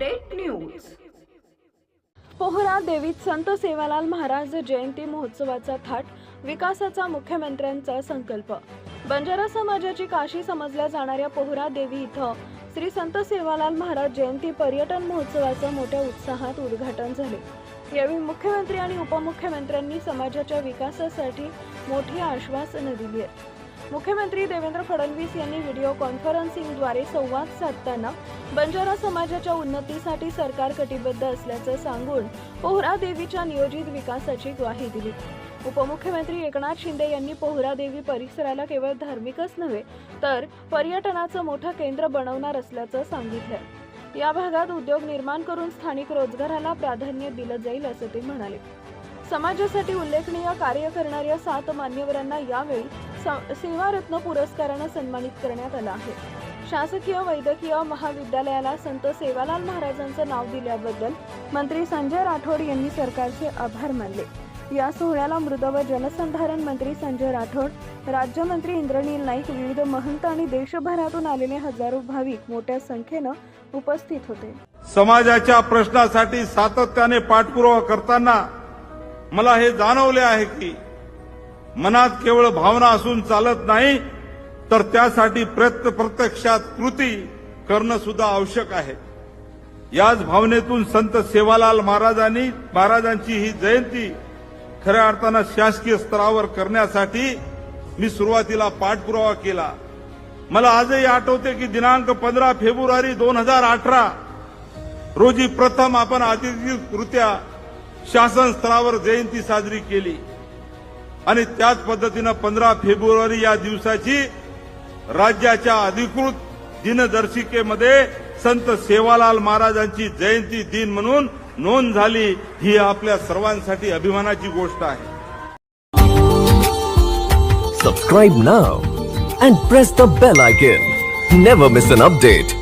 Update news. Pohra देवीत संत सेवालाल महाराज जयंती महोत्सवाचा थाट, विकासाचा मुख्यमंत्र्यांचा संकल्प। बंजारा समाजाची काशी समजल्या जाणाऱ्या पोहरा देवी इथं श्री संत सेवालाल महाराज जयंती पर्यटन महोत्सवाचं मोठ्या उत्साहात उद्घाटन झाले। यावेळी मुख्यमंत्री आणि उपमुख्यमंत्र्यांनी समाजाच्या विकासासाठी मोठी आश्वासनं दिली आहेत। मुख्यमंत्री देवेंद्र फडणवीस यांनी व्हिडिओ कॉन्फरन्सिंगद्वारे संवाद साधताना बंजारा समाजाच्या उन्नतीसाठी सरकार कटिबद्ध असल्याचं सांगून पोहरा देवीच्या नियोजित विकासाची ग्वाही दिली। उपमुख्यमंत्री एकनाथ शिंदे यांनी पोहरा देवी परिसराला केवळ धार्मिकच नव्हे तर पर्यटनाचं मोठं केंद्र बनवणार असल्याचं सांगितलं। या भागात उद्योग निर्माण करून स्थानिक रोजगाराला प्राधान्य दिलं जाईल असं ते म्हणाले। समाजासाठी उल्लेखनीय कार्य करणाऱ्या 7 मान्यवरांना यावेळी सेवारत्न पुरस्काराने सन्मानित करण्यात आलं आहे। शासकीय वैद्यकीय महाविद्यालयाला संत सेवालाल महाराजांचं नाव दिल्याबद्दल मंत्री संजय राठोड यांनी सरकारचे आभार मानले। या सोहळ्याला मृद व जलसंधारण मंत्री संजय राठोड, राज्यमंत्री इंद्रनील नाईक, विविध महंत आणि देशभरातून आलेले हजारो भाविक मोठ्या संख्येने उपस्थित होते। समाजाच्या प्रश्नासाठी सातत्याने पाठपुरावा करताना मला हे जाणवले आहे की मनात केवळ भावना असून चालत नाही, तर त्यासाठी प्रत्यक्षात कृती करणं सुद्धा आवश्यक आहे। याच भावनेतून संत सेवालाल महाराजांची ही जयंती खऱ्या अर्थानं शासकीय स्तरावर करण्यासाठी मी सुरुवातीला पाठपुरावा केला। मला आजही आठवते की दिनांक 15 फेब्रुवारी 2018 रोजी प्रथम आपण अधिकृतरित्या शासन स्तरावर जयंती साजरी केली आणि त्याच पद्धतीनं 15 फेब्रुवारी या दिवसाची राज्याच्या अधिकृत दिनदर्शिकेमध्ये संत सेवालाल महाराजांची जयंती दिन म्हणून नोंद झाली। ही आपल्या सर्वांसाठी अभिमानाची गोष्ट आहे। Subscribe now and press the bell icon. Never miss an update.